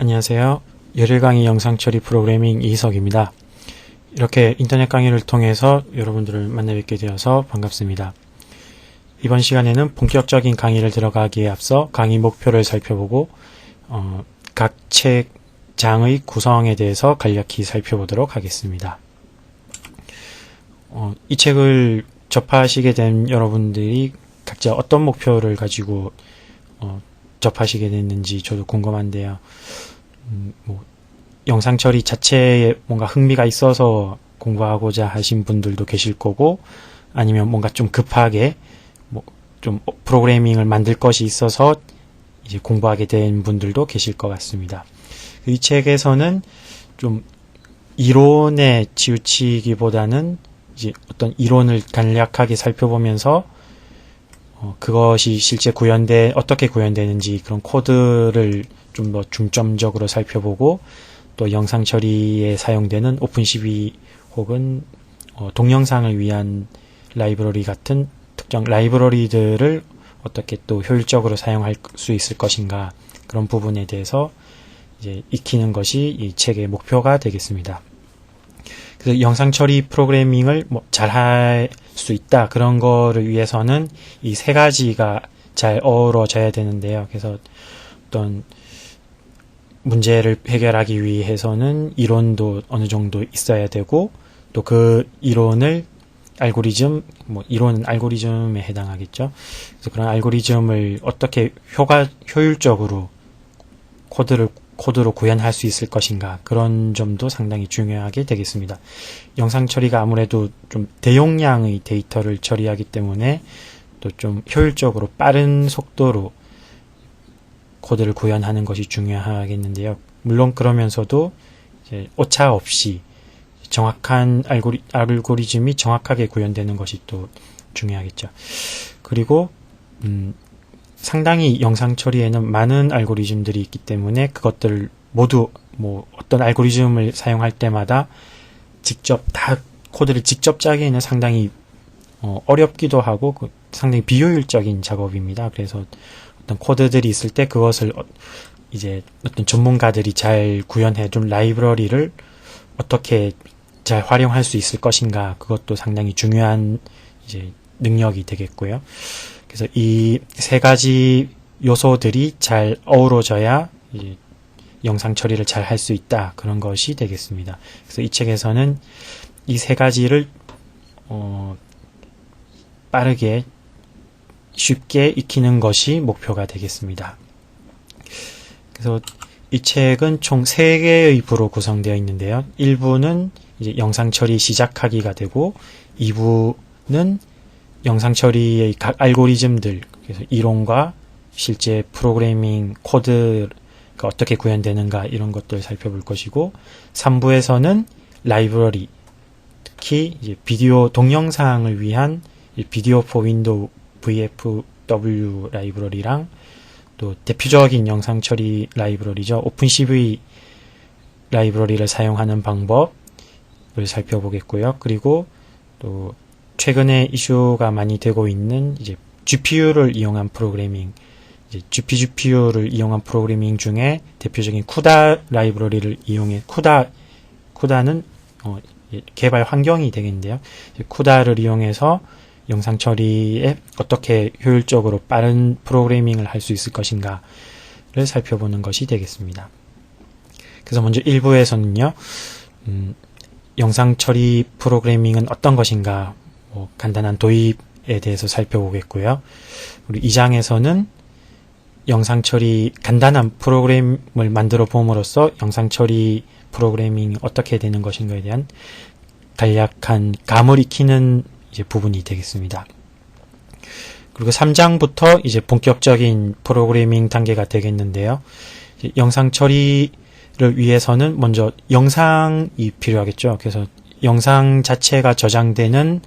안녕하세요. 열일 강의 영상 처리 프로그래밍 이희석입니다. 이렇게 인터넷 강의를 통해서 여러분들을 만나 뵙게 되어서 반갑습니다. 이번 시간에는 본격적인 강의를 들어가기에 앞서 강의 목표를 살펴보고 각 책장의 구성에 대해서 간략히 살펴보도록 하겠습니다. 이 책을 접하시게 된 여러분들이 각자 어떤 목표를 가지고 접하시게 됐는지 저도 궁금한데요. 영상 처리 자체에 뭔가 흥미가 있어서 공부하고자 하신 분들도 계실 거고, 아니면 뭔가 좀 급하게 좀 프로그래밍을 만들 것이 있어서 이제 공부하게 된 분들도 계실 것 같습니다. 이 책에서는 좀 이론에 치우치기보다는 이제 어떤 이론을 간략하게 살펴보면서 그것이 실제 어떻게 구현되는지 그런 코드를 좀 더 중점적으로 살펴보고, 또 영상 처리에 사용되는 오픈CV 혹은 동영상을 위한 라이브러리 같은 특정 라이브러리들을 어떻게 또 효율적으로 사용할 수 있을 것인가, 그런 부분에 대해서 이제 익히는 것이 이 책의 목표가 되겠습니다. 그래서 영상 처리 프로그래밍을 잘할 수 있다, 그런 거를 위해서는 이 세 가지가 잘 어우러져야 되는데요. 그래서 어떤 문제를 해결하기 위해서는 이론도 어느 정도 있어야 되고, 또 그 이론을 이론은 알고리즘에 해당하겠죠. 그래서 그런 알고리즘을 어떻게 효율적으로 코드로 구현할 수 있을 것인가, 그런 점도 상당히 중요하게 되겠습니다. 영상 처리가 아무래도 좀 대용량의 데이터를 처리하기 때문에 또 좀 효율적으로 빠른 속도로 코드를 구현하는 것이 중요하겠는데요. 물론 그러면서도 이제 오차 없이 정확한 알고리즘이 정확하게 구현되는 것이 또 중요하겠죠. 그리고 상당히 영상 처리에는 많은 알고리즘들이 있기 때문에 그것들 모두 어떤 알고리즘을 사용할 때마다 직접 다 코드를 직접 짜기에는 상당히 어렵기도 하고 상당히 비효율적인 작업입니다. 그래서 어떤 코드들이 있을 때 그것을 이제 어떤 전문가들이 잘 구현해둔 라이브러리를 어떻게 잘 활용할 수 있을 것인가, 그것도 상당히 중요한 이제 능력이 되겠고요. 그래서 이 세 가지 요소들이 잘 어우러져야 이제 영상 처리를 잘 할 수 있다, 그런 것이 되겠습니다. 그래서 이 책에서는 이 세 가지를 빠르게 쉽게 익히는 것이 목표가 되겠습니다. 그래서 이 책은 총 3개의 부로 구성되어 있는데요. 1부는 이제 영상 처리 시작하기가 되고, 2부는 영상 처리의 각 알고리즘들, 그래서 이론과 실제 프로그래밍 코드가 어떻게 구현되는가, 이런 것들을 살펴볼 것이고, 3부에서는 라이브러리, 특히 이제 동영상을 위한 비디오 포 윈도우 VFW 라이브러리랑 또 대표적인 영상 처리 라이브러리죠. 오픈CV 라이브러리를 사용하는 방법을 살펴보겠고요. 그리고 또 최근에 이슈가 많이 되고 있는 이제 GPU를 이용한 프로그래밍, 이제 GPU를 이용한 프로그래밍 중에 대표적인 쿠다 라이브러리를 이용해, 쿠다는 개발 환경이 되겠는데요. 쿠다를 이용해서 영상 처리에 어떻게 효율적으로 빠른 프로그래밍을 할 수 있을 것인가를 살펴보는 것이 되겠습니다. 그래서 먼저 1부에서는요, 영상 처리 프로그래밍은 어떤 것인가, 간단한 도입에 대해서 살펴보겠고요. 우리 2장에서는 영상 처리 간단한 프로그램을 만들어 봄으로써 영상 처리 프로그래밍이 어떻게 되는 것인가에 대한 간략한 감을 익히는 이제 부분이 되겠습니다. 그리고 3장부터 이제 본격적인 프로그래밍 단계가 되겠는데요. 영상 처리를 위해서는 먼저 영상이 필요하겠죠. 그래서 영상 자체가 저장되는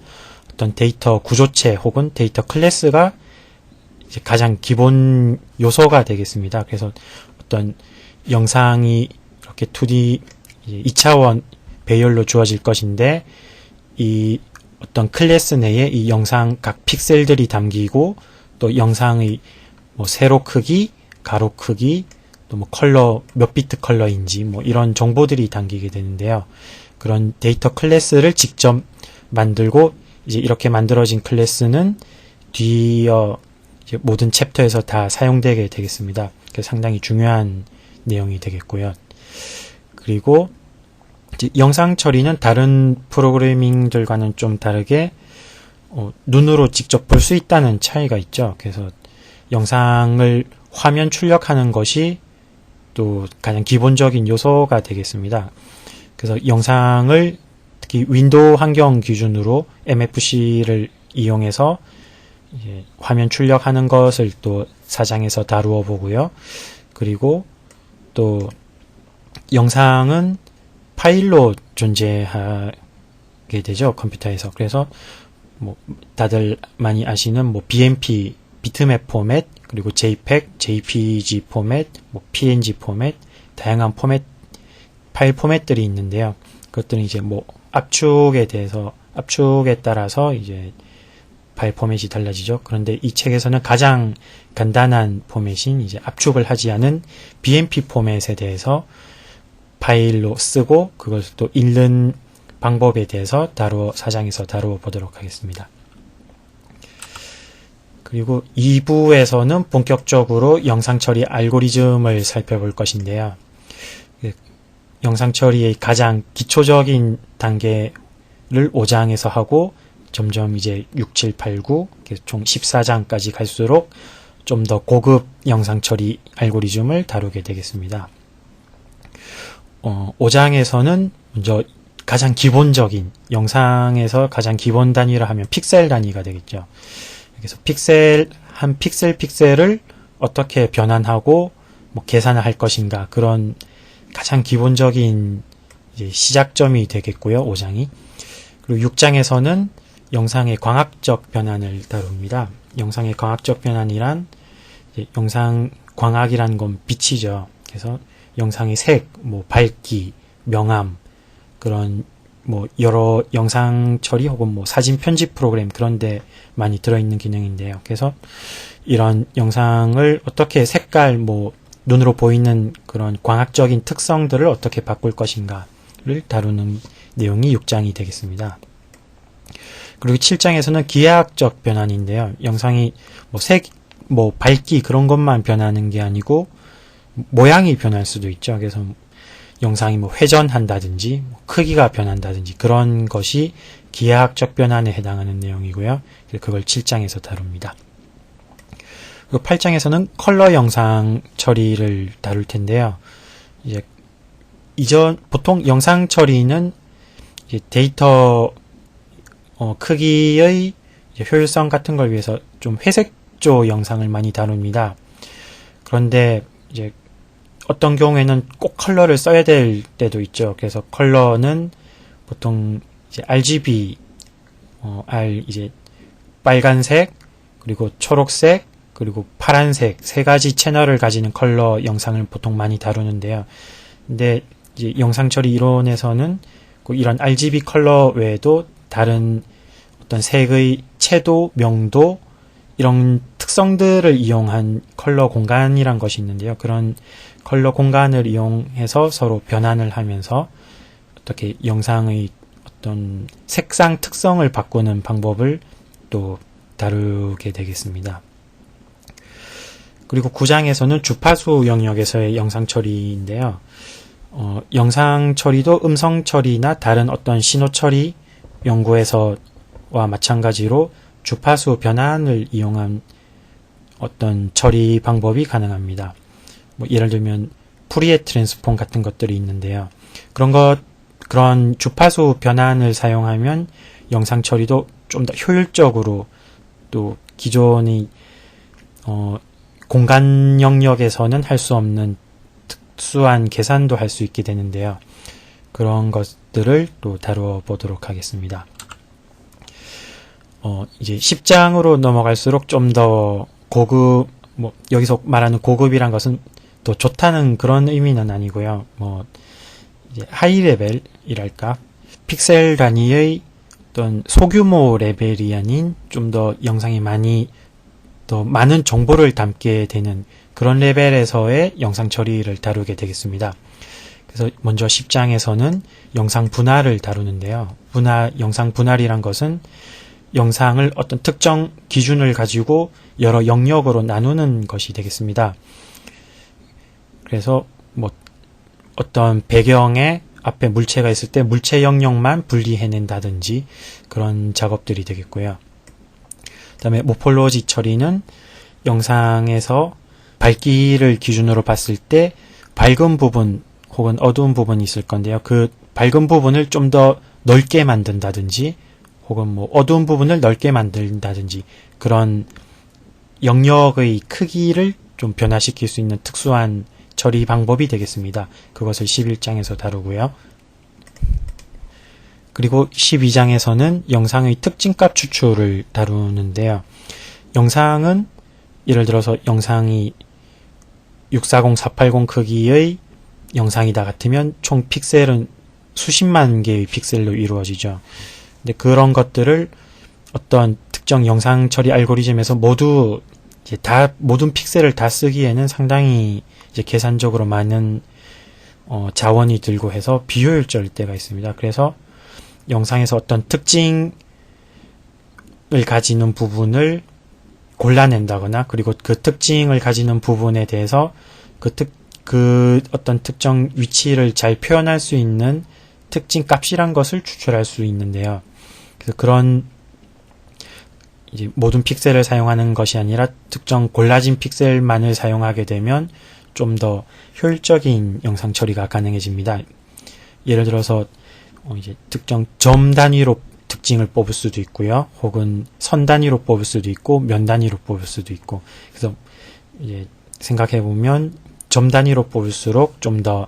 어떤 데이터 구조체 혹은 데이터 클래스가 이제 가장 기본 요소가 되겠습니다. 그래서 어떤 영상이 이렇게 2D 2차원 배열로 주어질 것인데, 이 어떤 클래스 내에 이 영상 각 픽셀들이 담기고, 또 영상의 세로 크기, 가로 크기, 또 뭐 컬러, 몇 비트 컬러인지 뭐 이런 정보들이 담기게 되는데요. 그런 데이터 클래스를 직접 만들고 이제 이렇게 만들어진 클래스는 뒤어 이제 모든 챕터에서 다 사용되게 되겠습니다. 그래서 상당히 중요한 내용이 되겠고요. 그리고 이제 영상 처리는 다른 프로그래밍들과는 좀 다르게 눈으로 직접 볼 수 있다는 차이가 있죠. 그래서 영상을 화면 출력하는 것이 또 가장 기본적인 요소가 되겠습니다. 그래서 영상을 특히 윈도우 환경 기준으로 MFC를 이용해서 이제 화면 출력하는 것을 또 사장에서 다루어 보고요. 그리고 또 영상은 파일로 존재하게 되죠. 컴퓨터에서. 그래서 뭐 다들 많이 아시는 뭐 BMP 비트맵 포맷, 그리고 JPEG, JPG 포맷, 뭐 PNG 포맷, 다양한 포맷 파일 포맷들이 있는데요. 그것들은 이제 뭐 압축에 따라서 이제 파일 포맷이 달라지죠. 그런데 이 책에서는 가장 간단한 포맷인 이제 압축을 하지 않은 BMP 포맷에 대해서 파일로 쓰고 그걸 또 읽는 방법에 대해서 사장에서 다루어 보도록 하겠습니다. 그리고 2부에서는 본격적으로 영상 처리 알고리즘을 살펴볼 것인데요. 영상 처리의 가장 기초적인 단계를 5장에서 하고 점점 이제 6, 7, 8, 9, 총 14장까지 갈수록 좀 더 고급 영상 처리 알고리즘을 다루게 되겠습니다. 5장에서는 먼저 가장 기본적인 영상에서 가장 기본 단위라 하면 픽셀 단위가 되겠죠. 그래서 한 픽셀을 어떻게 변환하고 뭐 계산을 할 것인가, 그런 가장 기본적인 이제 시작점이 되겠고요. 5장이. 그리고 6장에서는 영상의 광학적 변환을 다룹니다. 영상의 광학적 변환이란 영상 광학이란 건 빛이죠. 그래서 영상의 색, 뭐 밝기, 명암, 그런 뭐 여러 영상 처리 혹은 뭐 사진 편집 프로그램 그런 데 많이 들어있는 기능인데요. 그래서 이런 영상을 어떻게 색깔, 뭐 눈으로 보이는 그런 광학적인 특성들을 어떻게 바꿀 것인가를 다루는 내용이 6장이 되겠습니다. 그리고 7장에서는 기하학적 변환인데요. 영상이 뭐 색, 뭐 밝기 그런 것만 변하는 게 아니고 모양이 변할 수도 있죠. 그래서 영상이 뭐 회전한다든지 크기가 변한다든지 그런 것이 기하학적 변환에 해당하는 내용이고요. 그걸 7장에서 다룹니다. 그리고 8장에서는 컬러 영상 처리를 다룰 텐데요. 보통 영상 처리는 이제 데이터 크기의 효율성 같은 걸 위해서 좀 회색조 영상을 많이 다룹니다. 그런데 이제 어떤 경우에는 꼭 컬러를 써야 될 때도 있죠. 그래서 컬러는 보통 이제 RGB, 이제 빨간색, 그리고 초록색, 그리고 파란색 세 가지 채널을 가지는 컬러 영상을 보통 많이 다루는데요. 근데 이제 영상 처리 이론에서는 꼭 이런 RGB 컬러 외에도 다른 어떤 색의 채도, 명도 이런 특성들을 이용한 컬러 공간이란 것이 있는데요. 그런 컬러 공간을 이용해서 서로 변환을 하면서 어떻게 영상의 어떤 색상 특성을 바꾸는 방법을 또 다루게 되겠습니다. 그리고 9장에서는 주파수 영역에서의 영상 처리인데요. 영상 처리도 음성 처리나 다른 어떤 신호 처리 연구에서와 마찬가지로 주파수 변환을 이용한 어떤 처리 방법이 가능합니다. 뭐 예를 들면 푸리에 트랜스폼 같은 것들이 있는데요. 그런 주파수 변환을 사용하면 영상 처리도 좀 더 효율적으로 또 기존의 공간 영역에서는 할 수 없는 특수한 계산도 할 수 있게 되는데요. 그런 것들을 또 다루어 보도록 하겠습니다. 이제 10장으로 넘어갈수록 좀 더 고급, 뭐 여기서 말하는 고급이란 것은 또 좋다는 그런 의미는 아니고요. 뭐 이제 하이 레벨이랄까, 픽셀 단위의 어떤 소규모 레벨이 아닌 좀 더 영상이 더 많은 정보를 담게 되는 그런 레벨에서의 영상 처리를 다루게 되겠습니다. 그래서 먼저 10장에서는 영상 분할을 다루는데요. 영상 분할이란 것은 영상을 어떤 특정 기준을 가지고 여러 영역으로 나누는 것이 되겠습니다. 그래서 뭐 어떤 배경에 앞에 물체가 있을 때 물체 영역만 분리해낸다든지 그런 작업들이 되겠고요. 그 다음에 모폴로지 처리는 영상에서 밝기를 기준으로 봤을 때 밝은 부분 혹은 어두운 부분이 있을 건데요. 그 밝은 부분을 좀 더 넓게 만든다든지 혹은 뭐 어두운 부분을 넓게 만든다든지 그런 영역의 크기를 좀 변화시킬 수 있는 특수한 처리 방법이 되겠습니다. 그것을 11장에서 다루고요. 그리고 12장에서는 영상의 특징값 추출을 다루는데요. 영상은 예를 들어서 영상이 640, 480 크기의 영상이다 같으면 총 픽셀은 수십만 개의 픽셀로 이루어지죠. 근데 그런 것들을 어떤 특정 영상 처리 알고리즘에서 모든 픽셀을 다 쓰기에는 상당히 이제 계산적으로 많은 자원이 들고 해서 비효율적일 때가 있습니다. 그래서 영상에서 어떤 특징을 가지는 부분을 골라낸다거나 그리고 그 특징을 가지는 부분에 대해서 그 어떤 특정 위치를 잘 표현할 수 있는 특징 값이란 것을 추출할 수 있는데요. 그래서 그런 이제 모든 픽셀을 사용하는 것이 아니라 특정 골라진 픽셀만을 사용하게 되면 좀 더 효율적인 영상 처리가 가능해집니다. 예를 들어서 이제 특정 점 단위로 특징을 뽑을 수도 있고요. 혹은 선 단위로 뽑을 수도 있고 면 단위로 뽑을 수도 있고. 그래서 이제 생각해 보면 점 단위로 뽑을수록 좀 더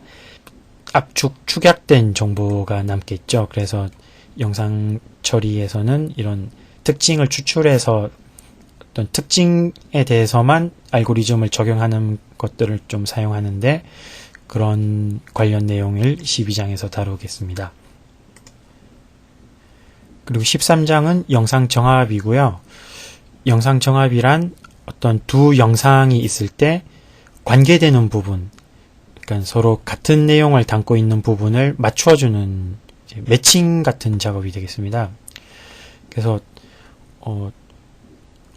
축약된 정보가 남겠죠. 그래서 영상 처리에서는 이런 특징을 추출해서 어떤 특징에 대해서만 알고리즘을 적용하는 것들을 좀 사용하는데 그런 관련 내용을 12장에서 다루겠습니다. 그리고 13장은 영상 정합이고요. 영상 정합이란 어떤 두 영상이 있을 때 관계되는 부분, 그러니까 서로 같은 내용을 담고 있는 부분을 맞춰주는 매칭 같은 작업이 되겠습니다. 그래서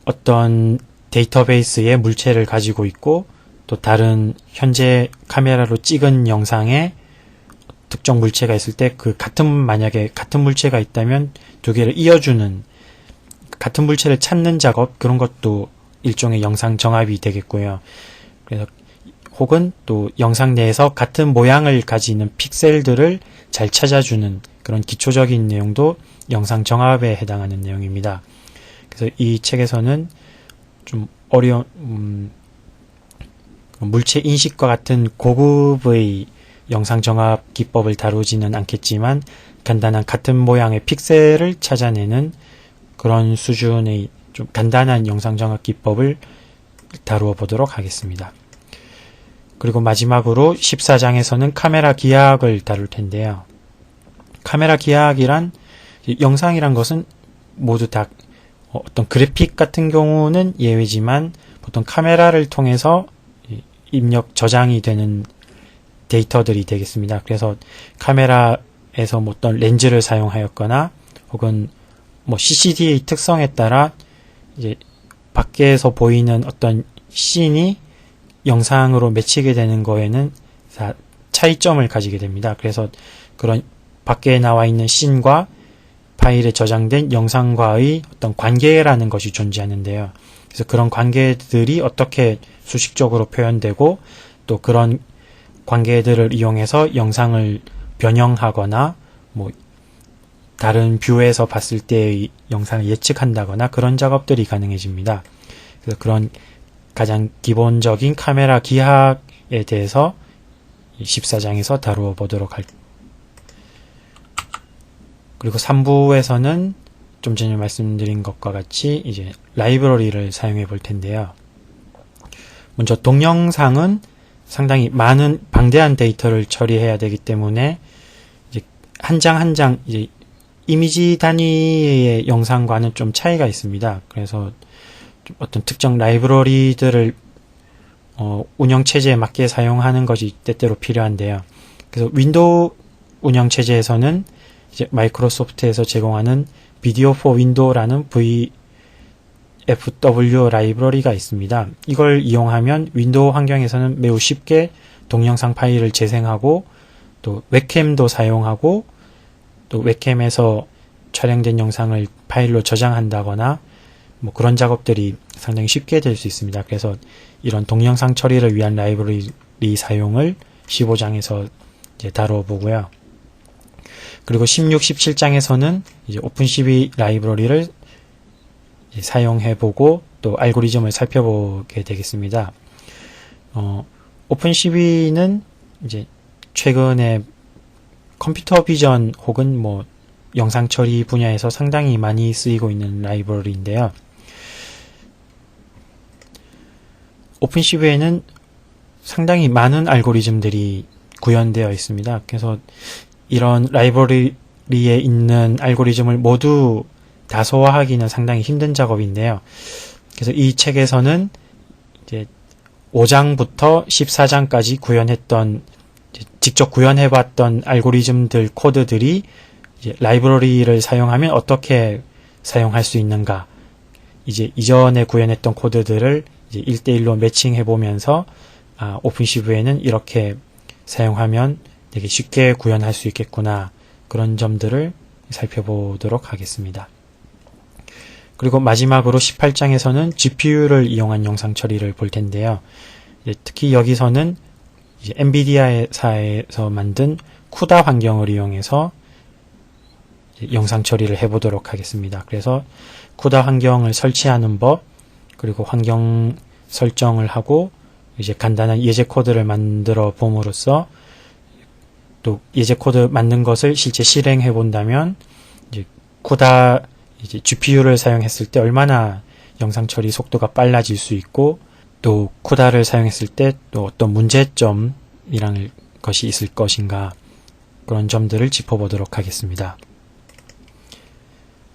어떤 데이터베이스에 물체를 가지고 있고 또 다른 현재 카메라로 찍은 영상에 특정 물체가 있을 때 만약에 같은 물체가 있다면 두 개를 이어주는 같은 물체를 찾는 작업, 그런 것도 일종의 영상 정합이 되겠고요. 그래서 혹은 또 영상 내에서 같은 모양을 가지는 픽셀들을 잘 찾아주는 그런 기초적인 내용도 영상 정합에 해당하는 내용입니다. 그래서 이 책에서는 좀 어려운 물체 인식과 같은 고급의 영상 정합 기법을 다루지는 않겠지만 간단한 같은 모양의 픽셀을 찾아내는 그런 수준의 좀 간단한 영상 정합 기법을 다루어 보도록 하겠습니다. 그리고 마지막으로 14장에서는 카메라 기하학을 다룰 텐데요. 카메라 기하학이란 영상이란 것은 모두 다 어떤 그래픽 같은 경우는 예외지만 보통 카메라를 통해서 입력 저장이 되는 데이터들이 되겠습니다. 그래서 카메라에서 어떤 렌즈를 사용하였거나 혹은 CCD의 특성에 따라 이제 밖에서 보이는 어떤 씬이 영상으로 맺히게 되는 거에는 차이점을 가지게 됩니다. 그래서 그런 밖에 나와 있는 씬과 파일에 저장된 영상과의 어떤 관계라는 것이 존재하는데요. 그래서 그런 관계들이 어떻게 수식적으로 표현되고 또 그런 관계들을 이용해서 영상을 변형하거나 다른 뷰에서 봤을 때의 영상을 예측한다거나 그런 작업들이 가능해집니다. 그래서 그런 가장 기본적인 카메라 기하학에 대해서 14장에서 다루어 보도록 그리고 3부에서는 좀 전에 말씀드린 것과 같이 이제 라이브러리를 사용해 볼 텐데요. 먼저 동영상은 상당히 많은 방대한 데이터를 처리해야 되기 때문에 이제 한 장 한 장 이제 이미지 단위의 영상과는 좀 차이가 있습니다. 그래서 좀 어떤 특정 라이브러리들을 운영체제에 맞게 사용하는 것이 때때로 필요한데요. 그래서 윈도우 운영체제에서는 이제 마이크로소프트에서 제공하는 비디오 포 윈도우라는 VFW 라이브러리가 있습니다. 이걸 이용하면 윈도우 환경에서는 매우 쉽게 동영상 파일을 재생하고 또 웹캠도 사용하고 또 웹캠에서 촬영된 영상을 파일로 저장한다거나 뭐 그런 작업들이 상당히 쉽게 될 수 있습니다. 그래서 이런 동영상 처리를 위한 라이브러리 사용을 15장에서 이제 다뤄보고요. 그리고 16, 17장에서는 이제 오픈CV 라이브러리를 사용해보고 또 알고리즘을 살펴보게 되겠습니다. 오픈CV는 이제 최근에 컴퓨터 비전 혹은 뭐 영상 처리 분야에서 상당히 많이 쓰이고 있는 라이브러리인데요. 오픈CV에는 상당히 많은 알고리즘들이 구현되어 있습니다. 그래서 이런 라이브러리에 있는 알고리즘을 모두 다소화하기는 상당히 힘든 작업인데요. 그래서 이 책에서는 이제 5장부터 14장까지 구현했던 직접 구현해봤던 알고리즘들 코드들이 이제 라이브러리를 사용하면 어떻게 사용할 수 있는가, 이제 이전에 구현했던 코드들을 이제 1대1로 매칭해 보면서 오픈CV에는 이렇게 사용하면 되게 쉽게 구현할 수 있겠구나, 그런 점들을 살펴보도록 하겠습니다. 그리고 마지막으로 18장에서는 GPU를 이용한 영상 처리를 볼 텐데요. 특히 여기서는 이제 엔비디아사에서 만든 쿠다 환경을 이용해서 영상 처리를 해보도록 하겠습니다. 그래서 쿠다 환경을 설치하는 법, 그리고 환경 설정을 하고 이제 간단한 예제 코드를 만들어 봄으로써 또 예제 코드 만든 것을 실제 실행해 본다면 이제 쿠다 이제 GPU를 사용했을 때 얼마나 영상 처리 속도가 빨라질 수 있고, 또 쿠다를 사용했을 때 또 어떤 문제점이라는 것이 있을 것인가, 그런 점들을 짚어보도록 하겠습니다.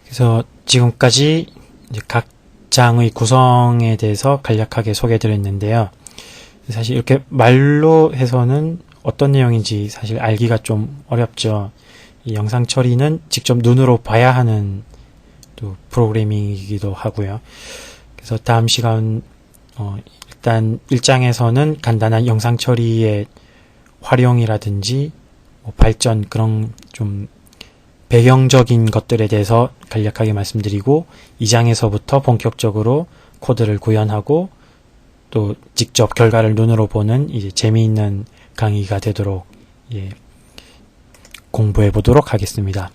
그래서 지금까지 이제 각 장의 구성에 대해서 간략하게 소개드렸는데요. 사실 이렇게 말로 해서는 어떤 내용인지 사실 알기가 좀 어렵죠. 이 영상 처리는 직접 눈으로 봐야 하는 또 프로그래밍이기도 하고요. 그래서 다음 시간 일단 1장에서는 간단한 영상 처리의 활용이라든지 뭐 발전, 그런 좀 배경적인 것들에 대해서 간략하게 말씀드리고, 2장에서부터 본격적으로 코드를 구현하고 또 직접 결과를 눈으로 보는 이제 재미있는 강의가 되도록 공부해 보도록 하겠습니다.